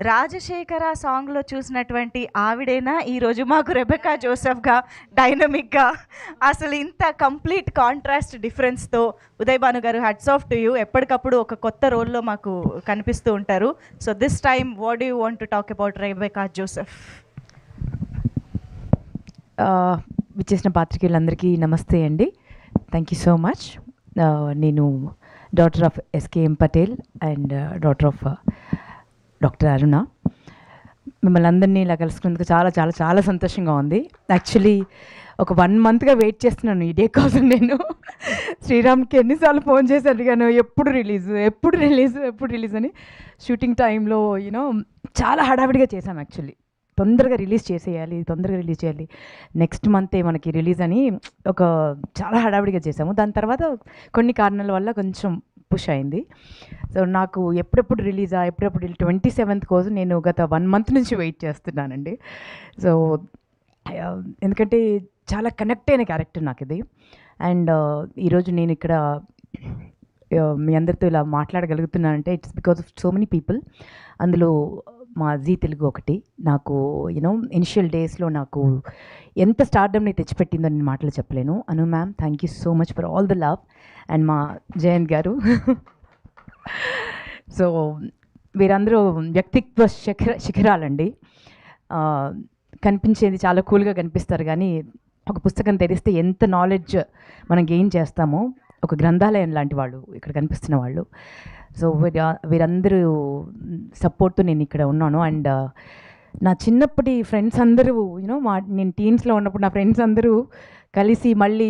రాజశేఖర సాంగ్‌లో చూసినటువంటి ఆవిడేనా ఈరోజు మాకు రెబెకా జోసెఫ్‌గా, డైనమిక్‌గా అసలు ఇంత కంప్లీట్ కాంట్రాస్ట్ డిఫరెన్స్‌తో ఉదయ్ భాను గారు హ్యాట్స్ ఆఫ్ టు యూ. ఎప్పటికప్పుడు ఒక కొత్త రోల్‌లో మాకు కనిపిస్తూ ఉంటారు. So this time what do you want to talk about Rebecca Joseph? విచ్చేసిన పాత్రికేయులందరికీ నమస్తే అండి. Thank you so much. నేను daughter of SKM Patel and daughter of doctor Aruna. మిమ్మల్ని అందరినీ ఇలా కలుసుకున్నందుకు చాలా చాలా చాలా సంతోషంగా ఉంది. యాక్చువల్లీ ఒక 1 మంత్గా వెయిట్ చేస్తున్నాను ఈ డే కోసం. నేను శ్రీరామ్కి ఎన్నిసార్లు ఫోన్ చేసి అడిగాను, ఎప్పుడు రిలీజ్ అని. షూటింగ్ టైంలో చాలా హడావిడిగా చేశాం. యాక్చువల్లీ తొందరగా రిలీజ్ చేయాలి, నెక్స్ట్ మంతే మనకి రిలీజ్ అని చాలా హడావిడిగా చేసాము. దాని తర్వాత కొన్ని కారణాల వల్ల కొంచెం పుష్ అయింది. సో నాకు ఎప్పుడెప్పుడు 27th కోసం నేను గత 1 మంత్ నుంచి వెయిట్ చేస్తున్నానండి. సో ఎందుకంటే చాలా కనెక్ట్ అయిన క్యారెక్టర్ నాకు ఇది. అండ్ ఈరోజు నేను ఇక్కడ మీ అందరితో ఇలా మాట్లాడగలుగుతున్నానంటే it's because of so many people. అందులో మా జీ తెలుగు ఒకటి నాకు ఇనిషియల్ డేస్లో నాకు ఎంత స్టార్డమ్ని తెచ్చిపెట్టిందో నేను మాటలు చెప్పలేను. Anu ma'am, thank you so much for all the love. And మా జయంత్ గారు. సో వీరందరూ వ్యక్తిత్వ శిఖరాలండి. కనిపించేది చాలా కూల్గా కనిపిస్తారు, కానీ ఒక పుస్తకం తెరిస్తే ఎంత నాలెడ్జ్ మనం గెయిన్ చేస్తామో, ఒక గ్రంథాలయం లాంటి వాళ్ళు ఇక్కడ కనిపిస్తున్న వాళ్ళు. సో వీరందరూ సపోర్ట్తో నేను ఇక్కడ ఉన్నాను. అండ్ నా చిన్నప్పటి ఫ్రెండ్స్ అందరూ నేను టీన్స్లో ఉన్నప్పుడు నా ఫ్రెండ్స్ అందరూ కలిసి మళ్ళీ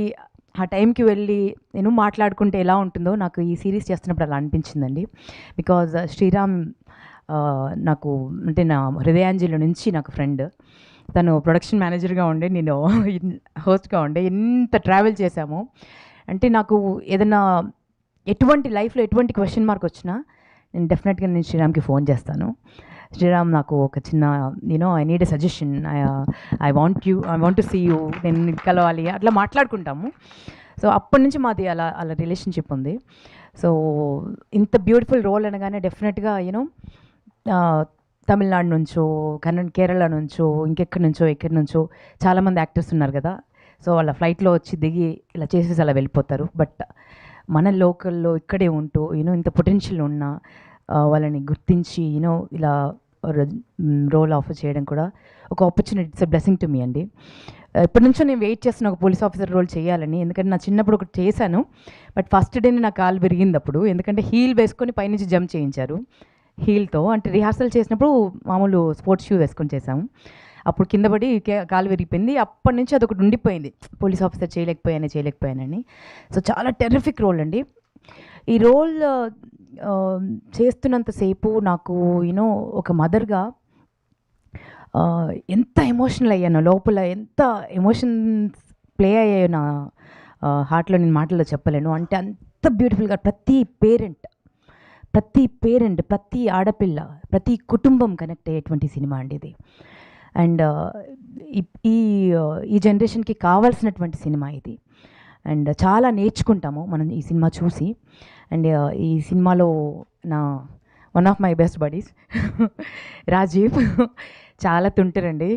ఆ టైంకి వెళ్ళి మాట్లాడుకుంటే ఎలా ఉంటుందో నాకు ఈ సిరీస్ చేస్తున్నప్పుడు అలా అనిపించిందండి. బికాజ్ శ్రీరామ్ నాకు అంటే నా హృదయాంజలి నుంచి నాకు ఫ్రెండ్. తను ప్రొడక్షన్ మేనేజర్గా ఉండే, నేను హోస్ట్గా ఉండే. ఎంత ట్రావెల్ చేశామో అంటే నాకు ఏదైనా లైఫ్లో ఎటువంటి క్వశ్చన్ మార్క్ వచ్చినా నేను డెఫినెట్గా శ్రీరామ్కి ఫోన్ చేస్తాను. శ్రీరామ్ నాకు ఒక చిన్న I need a suggestion, I want to see you, నేను కలవాలి, అట్లా మాట్లాడుకుంటాము. సో అప్పటి నుంచి మాది అలా రిలేషన్షిప్ ఉంది. సో ఇంత బ్యూటిఫుల్ రోల్ అనగానే డెఫినెట్గా తమిళనాడు నుంచో, కేరళ నుంచో, ఎక్కడి నుంచో చాలామంది యాక్టర్స్ ఉన్నారు కదా. సో వాళ్ళ ఫ్లైట్లో వచ్చి దిగి ఇలా చేసేసి అలా వెళ్ళిపోతారు. బట్ మన లోకల్లో ఇక్కడే ఉంటూ ఇంత పొటెన్షియల్ ఉన్న వాళ్ళని గుర్తించి ఇలా రోల్ ఆఫర్ చేయడం కూడా ఒక opportunity. It's a blessing to me అండి. ఇప్పటి నుంచో నేను వెయిట్ చేస్తున్న ఒక పోలీస్ ఆఫీసర్ రోల్ చేయాలని. ఎందుకంటే నా చిన్నప్పుడు ఒకటి చేశాను, బట్ ఫస్ట్ డేనే నా కాలు విరిగింది అప్పుడు. ఎందుకంటే హీల్ వేసుకొని పైనుంచి జంప్ చేయించారు హీల్తో. అంటే రిహార్సల్ చేసినప్పుడు మామూలు స్పోర్ట్స్ షూ వేసుకొని చేసాము. అప్పుడు కింద పడి కాలు విరిగిపోయింది. అప్పటి నుంచి అదొకటి ఉండిపోయింది, పోలీస్ ఆఫీసర్ చేయలేకపోయానని. సో చాలా టెర్రిఫిక్ రోల్ అండి. ఈ రోల్ చేస్తున్నంతసేపు నాకు ఒక మదర్గా ఎంత ఎమోషనల్ అయ్యానో, లోపల ఎంత ఎమోషన్స్ ప్లే అయ్యాయో నా హార్ట్లో నేను మాటల్లో చెప్పలేను. అంటే అంత బ్యూటిఫుల్గా ప్రతి పేరెంట్, ప్రతి ఆడపిల్ల, ప్రతి కుటుంబం కనెక్ట్ అయ్యేటువంటి సినిమా అండి ఇది. అండ్ ఈ జనరేషన్కి కావాల్సినటువంటి సినిమా ఇది. అండ్ చాలా నేర్చుకుంటాము మనం ఈ సినిమా చూసి. అండ్ ఈ సినిమాలో నా one of my best buddies Rajeev చాలా తుంటారండి.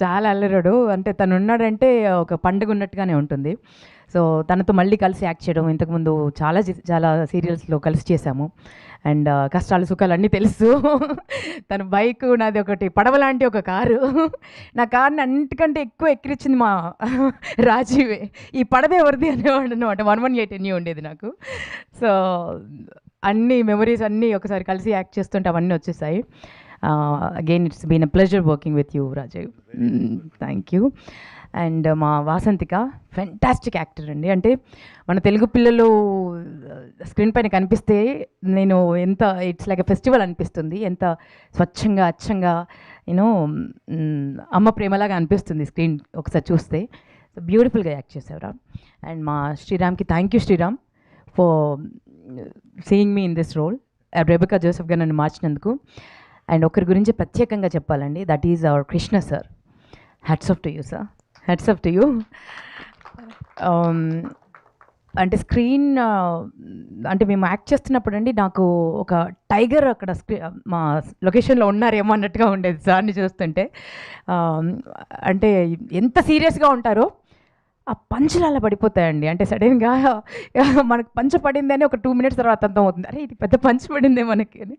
చాలా అల్లరాడు. అంటే తను ఉన్నాడంటే ఒక పండుగ ఉన్నట్టుగానే ఉంటుంది. సో తనతో మళ్ళీ కలిసి యాక్ట్ చేయడం, ఇంతకుముందు చాలా సీరియల్స్లో కలిసి చేశాము. అండ్ కష్టాలు సుఖాలు అన్నీ తెలుసు. తన బైక్, నాది ఒకటి పడవ లాంటి ఒక కారు. నా కార్ని అన్నిటికంటే ఎక్కువ ఎక్కిరించింది మా రాజీవే. ఈ పడవ ఎవరిది అనేవాడు అనమాట. 118 ఎన్ని ఉండేది నాకు. సో అన్ని మెమరీస్ అన్నీ ఒకసారి కలిసి యాక్ట్ చేస్తుంటే అవన్నీ వచ్చేసాయి. Again it's been a pleasure working with you Rajeev. Thank you. And మా వాసంతిక ఫెంటాస్టిక్ యాక్టర్ అండి. అంటే మన తెలుగు పిల్లలు స్క్రీన్ పైన కనిపిస్తే నేను ఇట్స్ లైక్ ఎ ఫెస్టివల్ అనిపిస్తుంది. ఎంత స్వచ్ఛంగా, అచ్చంగా అమ్మ ప్రేమలాగా అనిపిస్తుంది స్క్రీన్ ఒకసారి చూస్తే. సో బ్యూటిఫుల్గా యాక్ట్ చేసేవరా. అండ్ మా శ్రీరామ్కి thank you Sriram for seeing me in this role. Rebecca జోసెఫ్గా నన్ను మార్చినందుకు. అండ్ ఒకరి గురించి ప్రత్యేకంగా చెప్పాలండి, that is our Krishna sir. Hats off to you sir, hats off to you. అంటే స్క్రీన్ అంటే మేము యాక్ట్ చేస్తున్నప్పుడు అండి నాకు ఒక టైగర్ అక్కడ మా లొకేషన్లో ఉన్నారేమో అన్నట్టుగా ఉండేది సార్ని చూస్తుంటే. ఆ, అంటే ఎంత సీరియస్గా ఉంటారో ఆ పంచులు అలా పడిపోతాయండి. అంటే సడన్గా మనకు పంచ పడిందని ఒక 2 minutes తర్వాత అర్థం అవుతుంది, అరే ఇది పెద్ద పంచ్ పడిందే మనకి అని.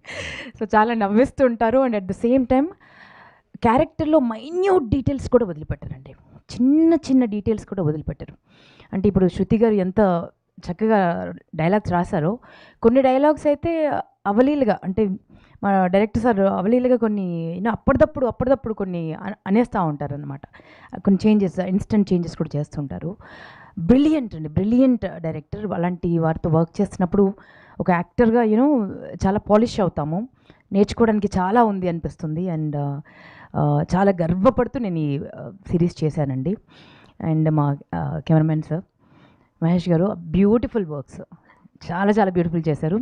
సో చాలా నవ్విస్తుంటారు. And at the same time క్యారెక్టర్లో మైన్యూట్ డీటెయిల్స్ కూడా వదిలిపెట్టారండి. చిన్న చిన్న డీటెయిల్స్ కూడా వదిలిపెట్టారు. అంటే ఇప్పుడు శృతి గారు ఎంత చక్కగా డైలాగ్స్ రాశారో, కొన్ని డైలాగ్స్ అయితే అవలీలుగా, అంటే మా డైరెక్టర్ సార్ అవలీలుగా కొన్ని అప్పటిదప్పుడు కొన్ని అనేస్తూ ఉంటారనమాట. కొన్ని చేంజెస్, ఇన్స్టెంట్ చేంజెస్ కూడా చేస్తుంటారు. బ్రిలియంట్ అండి, బ్రిలియంట్ డైరెక్టర్. అలాంటి వారితో వర్క్ చేస్తున్నప్పుడు ఒక యాక్టర్గా చాలా పాలిష్ అవుతాము. నేర్చుకోవడానికి చాలా ఉంది అనిపిస్తుంది. అండ్ చాలా గర్వపడుతూ నేను ఈ సిరీస్ చేశానండి. అండ్ మా కెమెరామెన్ సార్ మహేష్ గారు బ్యూటిఫుల్ వర్క్స్, చాలా చాలా బ్యూటిఫుల్ చేశారు.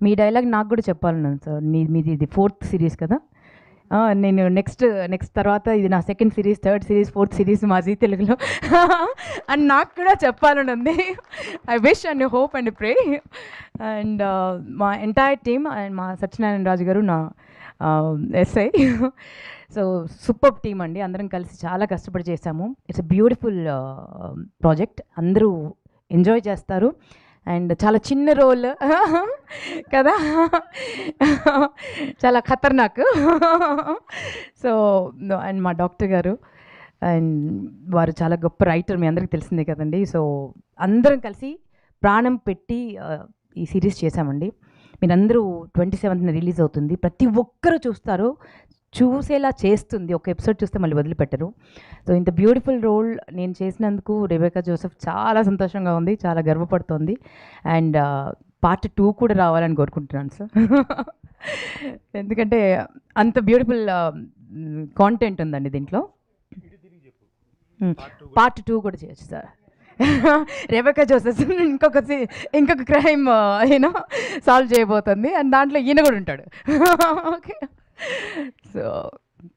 మీ డైలాగ్ నాకు కూడా చెప్పాలన్నాను సార్. మీది ఇది 4th సిరీస్ కదా. నేను నెక్స్ట్ తర్వాత ఇది నా 2nd series, 3rd series, 4th series మా జీ తెలుగులో అని నాకు కూడా చెప్పాలని ఉంది. I wish and hope and pray. And మా ఎంటైర్ టీమ్ అండ్ మా సత్యనారాయణ రాజు గారు నా ఎస్ఐ. సో సూపర్ టీమ్ అండి, అందరం కలిసి చాలా కష్టపడి చేశాము. ఇట్స్ అ బ్యూటిఫుల్ ప్రాజెక్ట్, అందరూ ఎంజాయ్ చేస్తారు. అండ్ చాలా చిన్న రోల్ కదా, చాలా ఖతర్నాక్. సో అండ్ మా డాక్టర్ గారు, అండ్ వారు చాలా గొప్ప రైటర్, మీ అందరికీ తెలిసిందే కదండి. సో అందరం కలిసి ప్రాణం పెట్టి ఈ సిరీస్ చేశామండి. మీరందరూ 27th రిలీజ్ అవుతుంది, ప్రతి ఒక్కరూ చూస్తారు, చూసేలా చేస్తుంది. ఒక ఎపిసోడ్ చూస్తే మళ్ళీ వదిలిపెట్టరు. సో ఇంత బ్యూటిఫుల్ రోల్ నేను చేసినందుకు రెబెకా జోసెఫ్ చాలా సంతోషంగా ఉంది, చాలా గర్వపడుతోంది. అండ్ పార్ట్ 2 కూడా రావాలని కోరుకుంటున్నాను సార్. ఎందుకంటే అంత బ్యూటిఫుల్ కాంటెంట్ ఉందండి దీంట్లో. పార్ట్ 2 కూడా చేయొచ్చు సార్. రెబెకా జోసెఫ్ ఇంకొక క్రైమ్ సాల్వ్ చేయబోతుంది, అండ్ దాంట్లో ఈయన కూడా ఉంటాడు. Okay, so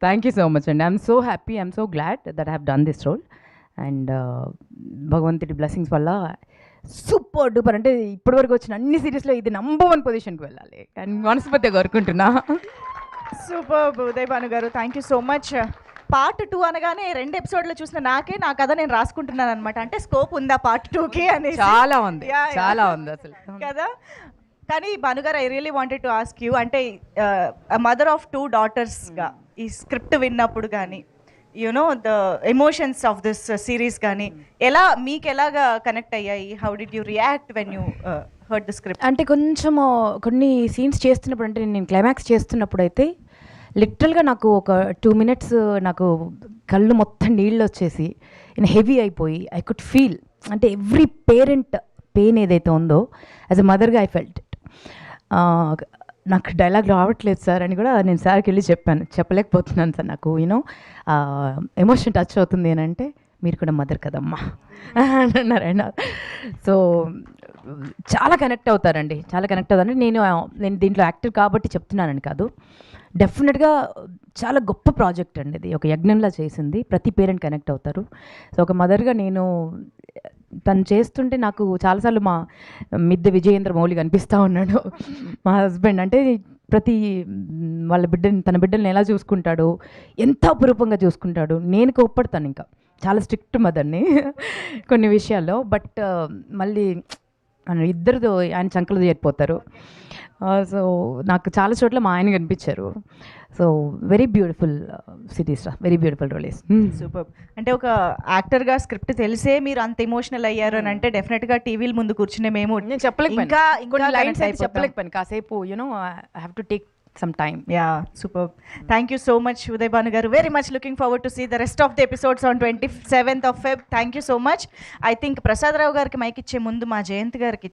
thank you so much అండి. I'm so happy, I'm so glad that I have done this role. And భగవంతుడి బ్లెస్సింగ్స్ వల్ల సూపర్ డూపర్, అంటే ఇప్పటివరకు వచ్చిన అన్ని సిరీస్లో ఇది నంబర్ 1 పొజిషన్కి వెళ్ళాలి అని మనస్ఫూర్తిగా కోరుకుంటున్నా. సూపర్ ఉదయ్ భాను గారు, thank you so much. Part 2 అనగానే 2 ఎపిసోడ్లో చూసిన నా కథ నేను రాసుకుంటున్నాను అనమాట. అంటే స్కోప్ ఉందా పార్ట్ 2కి అని. చాలా ఉంది, చాలా ఉంది అసలు కదా. కానీ భానుగారు, I really wanted to ask you, అంటే మదర్ ఆఫ్ 2 daughtersగా ఈ స్క్రిప్ట్ విన్నప్పుడు కానీ the emotions of this series కానీ మీకు ఎలాగా కనెక్ట్ అయ్యాయి? How did you react when you heard the script? అంటే కొంచెం కొన్ని సీన్స్ చేస్తున్నప్పుడు, అంటే నేను క్లైమాక్స్ చేస్తున్నప్పుడు అయితే లిటరల్గా నాకు ఒక 2 minutes నాకు కళ్ళు మొత్తం నీళ్ళు వచ్చేసి హెవీ అయిపోయి ఐ కుడ్ ఫీల్, అంటే ఎవ్రీ పేరెంట్ పెయిన్ ఏదైతే ఉందో యాజ్ అ మదర్గా ఐ ఫెల్ట్ ఇట్. నాకు డైలాగ్ రావట్లేదు సార్ అని కూడా నేను సార్కి వెళ్ళి చెప్పలేకపోతున్నాను సార్. నాకు ఎమోషన్ టచ్ అవుతుంది అని అంటే, మీరు కూడా మదర్ కదమ్మా అన్నారండి. సో చాలా కనెక్ట్ అవుతారండి, చాలా కనెక్ట్ అవుతారండి. నేను దీంట్లో యాక్టర్ కాబట్టి చెప్తున్నానని కాదు, డెఫినెట్గా చాలా గొప్ప ప్రాజెక్ట్ అండి ఇది, ఒక యజ్ఞంలా చేసింది. ప్రతి పేరెంట్ కనెక్ట్ అవుతారు. సో ఒక మదర్గా నేను తను చేస్తుంటే నాకు చాలాసార్లు మా మిద్దె విజయేంద్ర మౌళి కనిపిస్తూ ఉన్నాడు, మా హస్బెండ్. అంటే ప్రతి తన బిడ్డల్ని ఎలా చూసుకుంటాడు, ఎంత అపురూపంగా చూసుకుంటాడు. నేను కోప్పడతాను, ఇంకా చాలా స్ట్రిక్ట్ మదర్ని కొన్ని విషయాల్లో. బట్ మళ్ళీ ఇద్దరితో ఆయన చంకలు చేరిపోతారు. సో నాకు చాలా చోట్ల మా ఆయన కనిపించారు. So very beautiful series, very beautiful roles. Super. అంటే ఒక యాక్టర్గా స్క్రిప్ట్ తెలిసే మీరు అంత ఎమోషనల్ అయ్యారు అని అంటే డెఫినెట్గా టీవీల ముందు కూర్చునే మేము చెప్పలేకపోయాను కాసేపు. I have to take some time. Yeah, super. Thank you so much, Uday Bhanu garu. Very much looking forward to see the rest of the episodes on 27th of Feb. Thank you so much. I think Prasad Rao gariki mic iche mundu ma Jayanth gariki